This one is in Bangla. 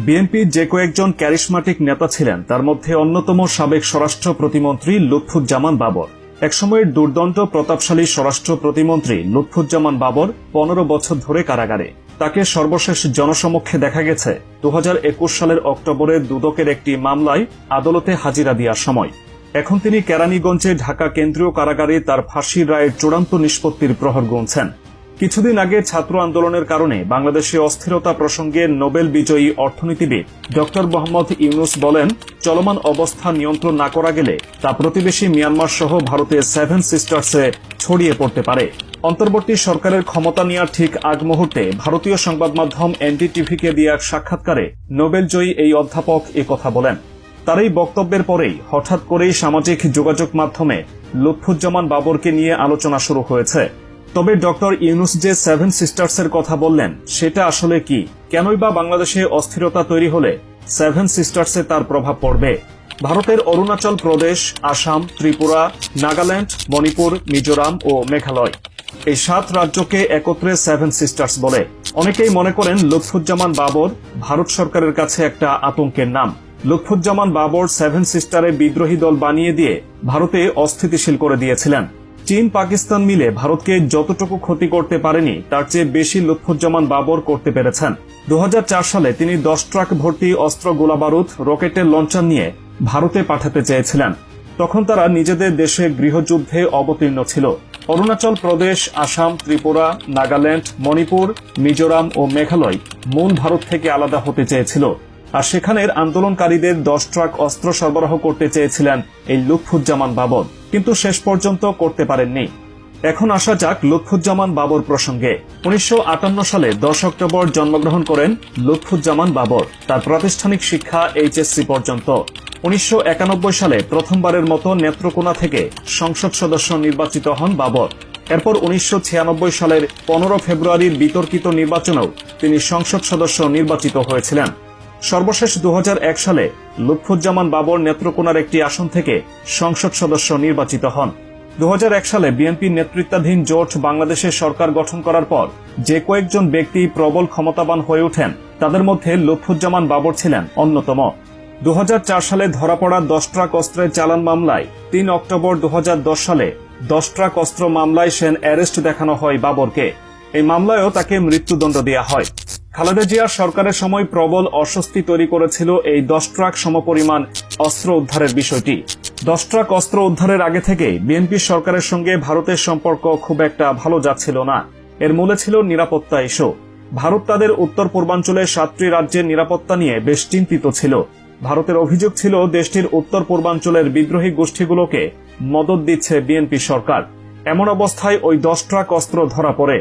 বিএনপির যে কয়েকজন ক্যারিশমাটিক নেতা ছিলেন তার মধ্যে অন্যতম সাবেক স্বরাষ্ট্র প্রতিমন্ত্রী লুৎফুজ্জামান বাবর। একসময়ের দুর্দণ্ড প্রতাপশালী স্বরাষ্ট্র প্রতিমন্ত্রী লুৎফুজ্জামান বাবর 15 বছর ধরে কারাগারে। তাকে সর্বশেষ জনসমক্ষে দেখা গেছে 2021 সালের অক্টোবরে দুদকের একটি মামলায় আদালতে হাজিরা দেওয়ার সময়। এখন তিনি কেরানীগঞ্জে ঢাকা কেন্দ্রীয় কারাগারে তার ফাঁসির রায়ের চূড়ান্ত নিষ্পত্তির প্রহর গুনছেন। কিছুদিন আগে ছাত্র আন্দোলনের কারণে বাংলাদেশে অস্থিরতা প্রসঙ্গে নোবেল বিজয়ী অর্থনীতিবিদ ডক্টর মোহাম্মদ ইউনুস বলেন, চলমান অবস্থা নিয়ন্ত্রণ না করা গেলে তা প্রতিবেশী মিয়ানমার সহ ভারতের 7 সিস্টার্সে ছড়িয়ে পড়তে পারে। অন্তর্বর্তী সরকারের ক্ষমতা নেওয়ার ঠিক আগ মুহূর্তে ভারতীয় সংবাদ মাধ্যম এনডিটিভিকে দেয়া এক সাক্ষাৎকারে নোবেলজয়ী এই অধ্যাপক কথা বলেন। তার এই বক্তব্যের পরেই হঠাৎ করেই সামাজিক যোগাযোগ মাধ্যমে লুৎফুজ্জামান বাবরকে নিয়ে আলোচনা শুরু হয়েছে। তবে ডক্টর ইউনুস যে 7 সিস্টার্সের কথা বললেন সেটা আসলে কি? কেনই বা বাংলাদেশে অস্থিরতা তৈরি হলে 7 সিস্টার্সে তার প্রভাব পড়বে? ভারতের অরুণাচল প্রদেশ, আসাম, ত্রিপুরা, নাগাল্যান্ড, মণিপুর, মিজোরাম ও মেঘালয়, এই 7 রাজ্যকে একত্রে 7 সিস্টার্স বলে। অনেকেই মনে করেন লুৎফুজ্জামান বাবর ভারত সরকারের কাছে একটা আতঙ্কের নাম। লুৎফুজ্জামান বাবর 7 সিস্টারে বিদ্রোহী দল বানিয়ে দিয়ে ভারতে অস্থিতিশীল করে দিয়েছিলেন। চীন, পাকিস্তান মিলে ভারতকে যতটুকু ক্ষতি করতে পারেনি তার চেয়ে বেশি লুৎফুজ্জামান বাবর করতে পেরেছেন। 2004 সালে তিনি 10 ট্রাক ভর্তি অস্ত্র, গোলাবারুদ, রকেটের লঞ্চার নিয়ে ভারতে পাঠাতে চেয়েছিলেন। তখন তারা নিজেদের দেশে গৃহযুদ্ধে অবতীর্ণ ছিল। অরুণাচল প্রদেশ, আসাম, ত্রিপুরা, নাগাল্যান্ড, মণিপুর, মিজোরাম ও মেঘালয় মূল ভারত থেকে আলাদা হতে চেয়েছিল, আর সেখানের আন্দোলনকারীদের 10 ট্রাক অস্ত্র সরবরাহ করতে চেয়েছিলেন এই লুৎফুজ্জামান বাবর, কিন্তু শেষ পর্যন্ত করতে পারেননি। এখন আসা যাক লুৎফুজ্জামান বাবর প্রসঙ্গে। 1958 সালে 10 অক্টোবর জন্মগ্রহণ করেন লুৎফুজ্জামান বাবর। তার প্রাতিষ্ঠানিক শিক্ষা এইচএসসি পর্যন্ত। 1991 সালে প্রথমবারের মতো নেত্রকোনা থেকে সংসদ সদস্য নির্বাচিত হন বাবর। এরপর 1996 সালের 15 ফেব্রুয়ারির বিতর্কিত নির্বাচনেও তিনি সংসদ সদস্য নির্বাচিত হয়েছিলেন। সর্বশেষ 2001 সালে লুৎফুজ্জামান বাবর নেত্রকোনার একটি আসন থেকে সংসদ সদস্য নির্বাচিত হন। 2001 সালে বিএনপির নেতৃত্বাধীন জোট বাংলাদেশে সরকার গঠন করার পর যে কয়েকজন ব্যক্তি প্রবল ক্ষমতাবান হয়ে ওঠেন তাদের মধ্যে লুৎফুজ্জামান বাবর ছিলেন অন্যতম। 2004 সালে ধরা পড়া 10 ট্রাক অস্ত্রের চালান মামলায় 3 অক্টোবর 2010 সালে 10 ট্রাক অস্ত্র মামলায় সেন অ্যারেস্ট দেখানো হয় বাবরকে। এই মামলায়ও তাকে মৃত্যুদণ্ড দেওয়া হয়। খালেদা জিয়ার সরকারের সময় প্রবল অস্বস্তি তৈরি করেছিল এই 10 ট্রাক সমপরিমাণ অস্ত্র উদ্ধারের বিষয়টি। 10 ট্রাক অস্ত্র উদ্ধারের আগে থেকেই বিএনপি সরকারের সঙ্গে ভারতের সম্পর্ক খুব একটা ভালো যাচ্ছিল না। এর মূলে ছিল নিরাপত্তা ইস্যু। ভারত তাদের উত্তর পূর্বাঞ্চলের 7টি রাজ্যের নিরাপত্তা নিয়ে বেশ চিন্তিত ছিল। ভারতের অভিযোগ ছিল দেশটির উত্তর পূর্বাঞ্চলের বিদ্রোহী গোষ্ঠীগুলোকে মদদ দিচ্ছে বিএনপি সরকার। এমন অবস্থায় ওই 10 ট্রাক অস্ত্র ধরা পড়ে।